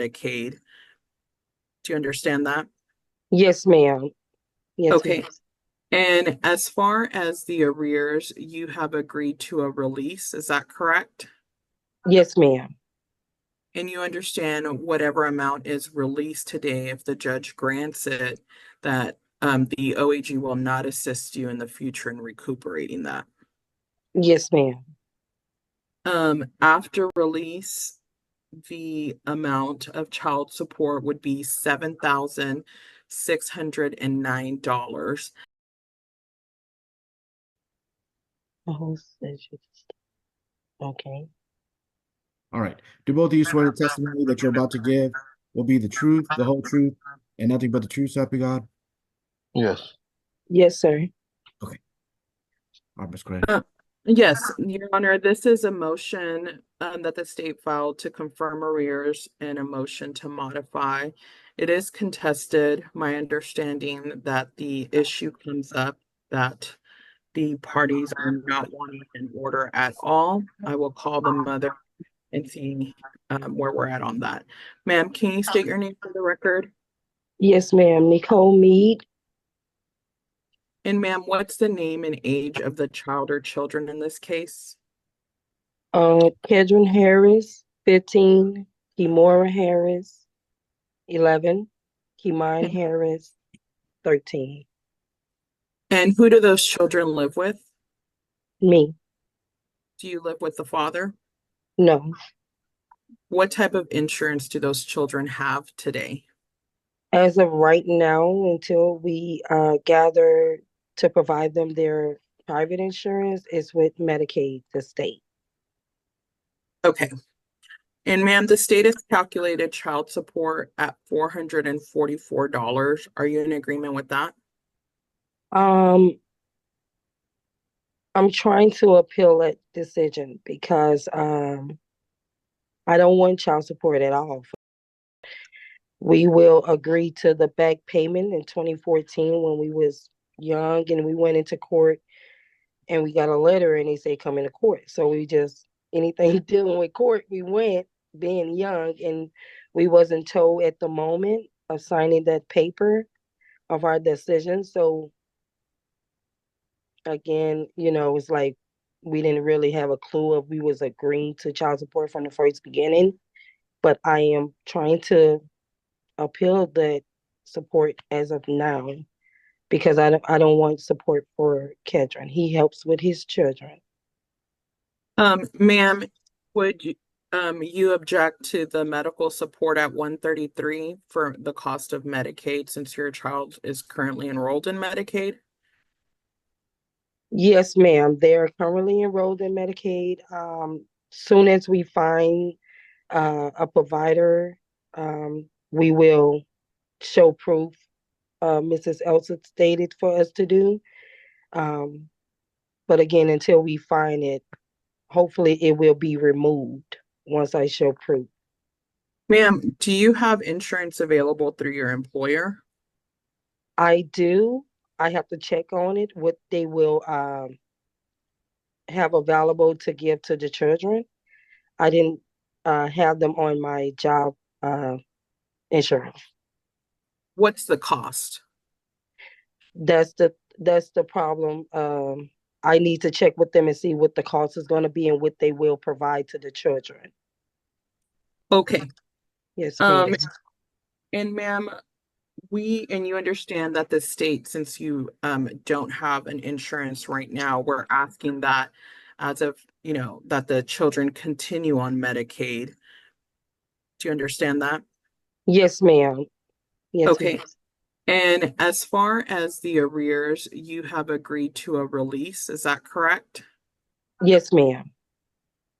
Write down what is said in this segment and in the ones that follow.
Medicaid. Do you understand that? Yes, ma'am. Yes, ma'am. Okay. And as far as the arrears, you have agreed to a release, is that correct? Yes, ma'am. And you understand whatever amount is released today, if the judge grants it, that the OAG will not assist you in the future in recuperating that. Yes, ma'am. After release, the amount of child support would be $7,609. Oh, okay. All right. Do both of you swear the testimony that you're about to give will be the truth, the whole truth, and nothing but the truth, so help you God? Yes. Yes, sir. Okay. All right, Ms. Gray. Yes, Your Honor, this is a motion that the state filed to confirm arrears and a motion to modify. It is contested. My understanding that the issue comes up that the parties are not wanting an order at all. I will call the mother and see where we're at on that. Ma'am, can you state your name for the record? Yes, ma'am. Nicole Mead. And ma'am, what's the name and age of the child or children in this case? Kedron Harris, 15. Kimora Harris, 11. Kimai Harris, 13. And who do those children live with? Me. Do you live with the father? No. What type of insurance do those children have today? As of right now, until we gather to provide them their private insurance, is with Medicaid, the state. Okay. And ma'am, the state has calculated child support at $444. Are you in agreement with that? Um, I'm trying to appeal that decision because I don't want child support at all. We will agree to the back payment in 2014 when we was young and we went into court and we got a letter and they say come into court. So we just anything dealing with court, we went being young and we wasn't told at the moment of signing that paper of our decision. So again, it's like we didn't really have a clue if we was agreeing to child support from the first beginning. But I am trying to appeal that support as of now because I don't want support for Kedron. He helps with his children. Ma'am, would you object to the medical support at 133 for the cost of Medicaid since your child is currently enrolled in Medicaid? Yes, ma'am. They're currently enrolled in Medicaid. Soon as we find a provider, we will show proof. Mrs. Elsa stated for us to do. Um, but again, until we find it, hopefully it will be removed once I show proof. Ma'am, do you have insurance available through your employer? I do. I have to check on it, what they will have available to give to the children. I didn't have them on my job insurance. What's the cost? That's the problem. I need to check with them and see what the cost is going to be and what they will provide to the children. Okay. Yes, ma'am. And ma'am, and you understand that the state, since you don't have an insurance right now, we're asking that as of, that the children continue on Medicaid. Do you understand that? Yes, ma'am. Yes, Okay. ma'am. And as far as the arrears, you have agreed to a release, is that correct? Yes, ma'am.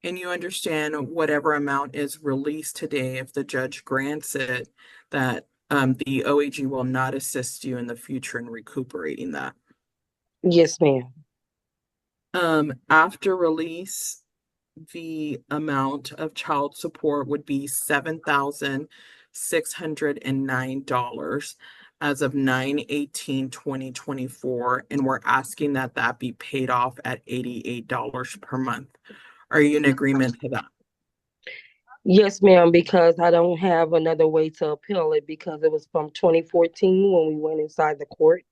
And you understand whatever amount is released today, if the judge grants it, that the OAG will not assist you in the future in recuperating that. Yes, ma'am. After release, the amount of child support would be $7,609 as of 9/18/2024, and we're asking that that be paid off at $88 per month. Are you in agreement to that? Yes, ma'am, because I don't have another way to appeal it because it was from 2014 when we went inside the court.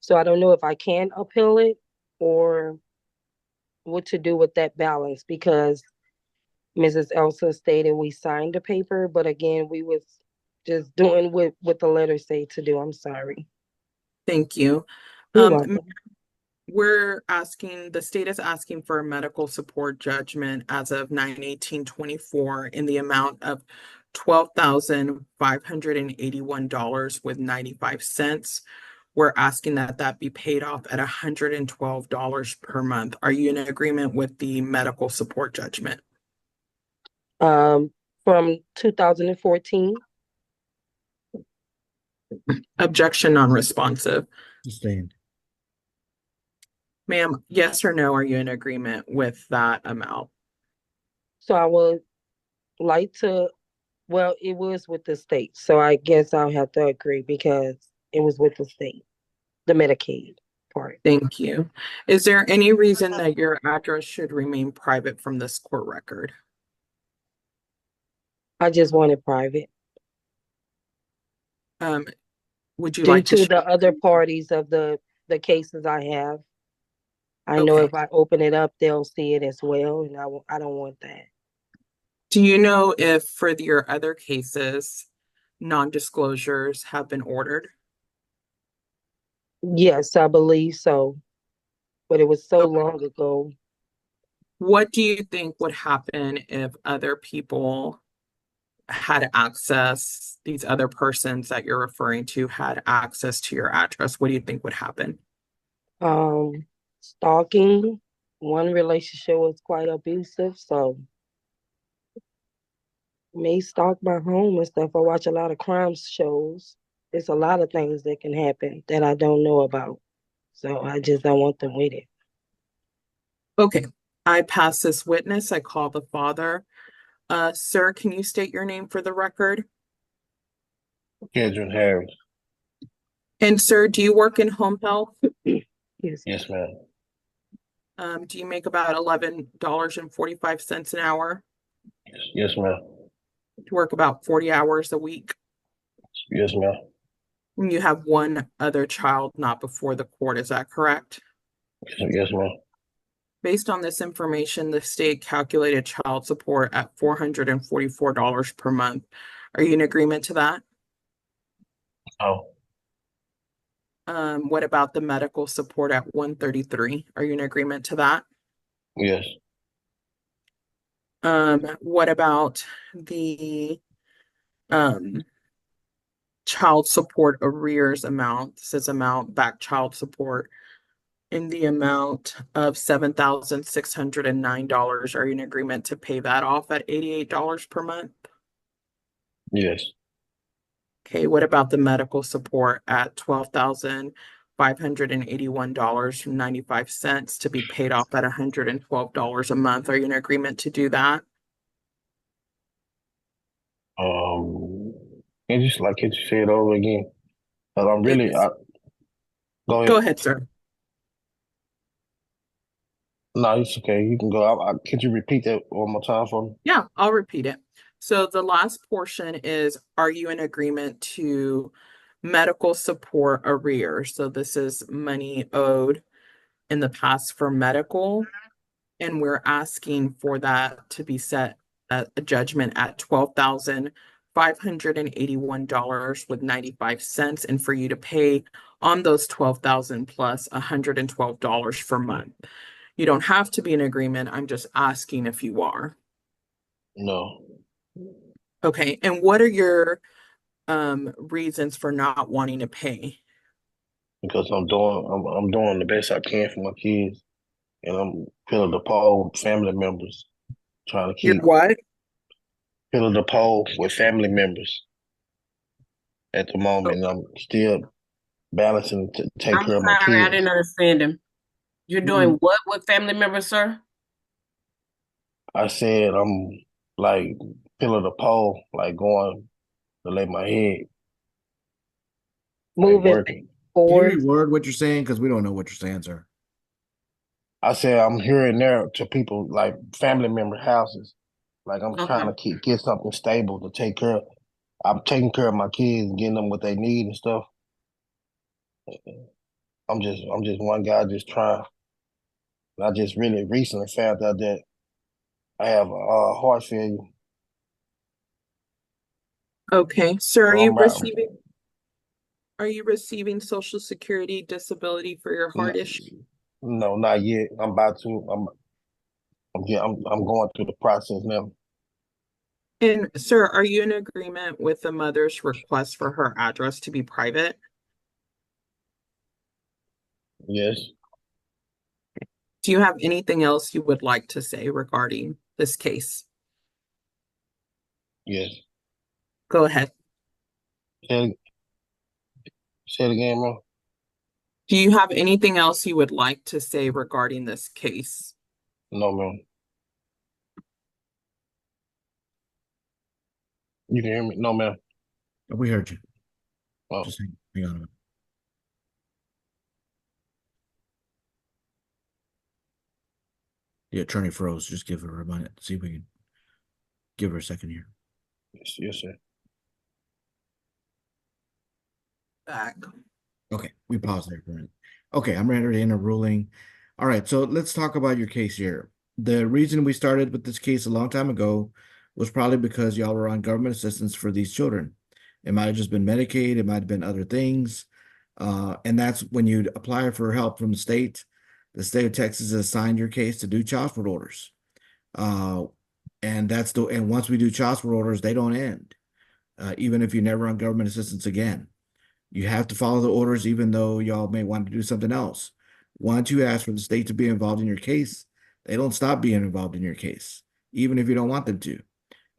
So I don't know if I can appeal it or what to do with that balance because Mrs. Elsa stated we signed the paper, but again, we was just doing what the letters say to do. I'm sorry. Thank you. You're Um, welcome. the state is asking for a medical support judgment as of 9/18/24 in the amount of $12,581 with 95 cents. We're asking that that be paid off at $112 per month. Are you in agreement with the medical support judgment? Um, from 2014. Objection non-responsive. Sustained. Ma'am, yes or no, are you in agreement with that amount? So I would like to, well, it was with the state. So I guess I'll have to agree because it was with the state, the Medicaid part. Thank you. Is there any reason that your address should remain private from this court record? I just want it private Um, would you due like to to share? the other parties of the cases I have. I know Okay. if I open it up, they'll see it as well, and I don't want that. Do you know if for your other cases, non-disclosures have been ordered? Yes, I believe so, but it was so Okay. long ago. What do you think would happen if other people had access, these other persons that you're referring to had access to your address? What do you think would happen? Stalking. One relationship was quite abusive, so may stalk my home and stuff. I watch a lot of crime shows. There's a lot of things that can happen that I don't know about. So I just don't want them with it. Okay, I pass this witness. I call the father. Sir, can you state your name for the record? Kendrick Harris. And sir, do you work in home health? Yes. Yes, ma'am. Do you make about $11.45 an hour? Yes, ma'am. You work about 40 hours a week. Yes, ma'am. And you have one other child not before the court, is that correct? Yes, ma'am. Based on this information, the state calculated child support at $444 per month. Are you in agreement to that? Oh, What about the medical support at 133? Are you in agreement to that? yes. What about the child support arrears amount? This is amount back child support in the amount of $7,609. Are you in agreement to pay that off at $88 per month? Yes. Okay, what about the medical support at $12,581.95 to be paid off at $112 a month? Are you in agreement to do that? Um, can you say it over again? 'Cause I'm It really, is, go go ahead. ahead, sir. No, it's okay. You can go. Could you repeat that one more time for me? Yeah, I'll repeat it. So the last portion is, are you in agreement to medical support arrears? So this is money owed in the past for medical, and we're asking for that to be set at a judgment at $12,581 with 95 cents, and for you to pay on those 12,000 plus $112 per month. You don't have to be in agreement. I'm just asking if you are. No, Okay, and what are your reasons for not wanting to pay? because I'm doing the best I can for my kids, and I'm filling the pole with family members, trying to Your keep what? filling the pole with family members at the Oh, moment. And I'm still balancing to take I'm care of my sorry, I didn't kids. understand him. You're doing mm, what with family members, sir? I said I'm like filling the pole, like going to lay my head, like Moving working. Can you forward. reword what you're saying? Because we don't know what you're saying, sir. I said I'm here and there to people like family member houses Like I'm trying Okay. to get something stable to take care of. I'm taking care of my kids and getting them what they need and stuff. I'm just one guy just trying. I just really recently found out that I have heart failure. Okay, sir, So I'm right. are you receiving Social Security disability for your heart No, issue? no, not yet. I'm about to. I'm going through the process now. And sir, are you in agreement with the mother's request for her address to be private? Yes, Do you have anything else you would like to say regarding this case? yes. Go ahead. Say it, say it again, man. Do you have anything else you would like to say regarding this case? No, man. You can hear me? No, man. We heard you. Oh, Just hang on a minute. The attorney froze. Just give her a minute. See if we can give her a second here. yes, sir. Back. Okay, we paused there for a minute. Okay, I'm ready to enter ruling. All right, so let's talk about your case here. The reason we started with this case a long time ago was probably because y'all were on government assistance for these children. It might have just been Medicaid, it might have been other things. And that's when you'd apply for help from the state of Texas has assigned your case to do child support orders. And once we do child support orders, they don't end. Even if you're never on government assistance again. You have to follow the orders, even though y'all may want to do something else. Once you ask for the state to be involved in your case, they don't stop being involved in your case, even if you don't want them to.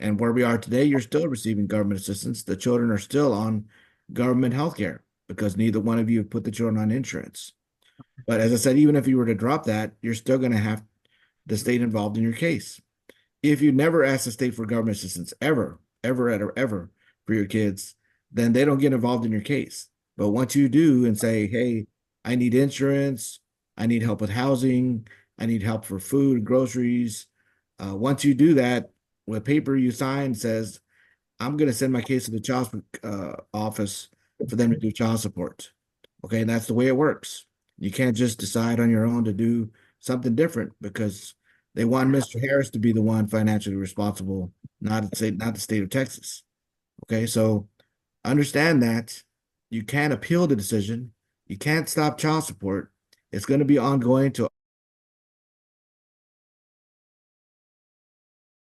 And where we are today, you're still receiving government assistance. The children are still on government health care because neither one of you have put the children on insurance. But as I said, even if you were to drop that, you're still going to have the state involved in your case. If you never ask the state for government assistance ever, ever for your kids, then they don't get involved in your case. But once you do and say, hey, I need insurance, I need help with housing, I need help for food, groceries. Once you do that, with paper you sign says, I'm going to send my case to the child office for them to do child support. Okay, and that's the way it works. You can't just decide on your own to do something different because they want Mr. Harris to be the one financially responsible, not the state of Texas. Okay, so understand that you can't appeal the decision. You can't stop child support. It's going to be ongoing till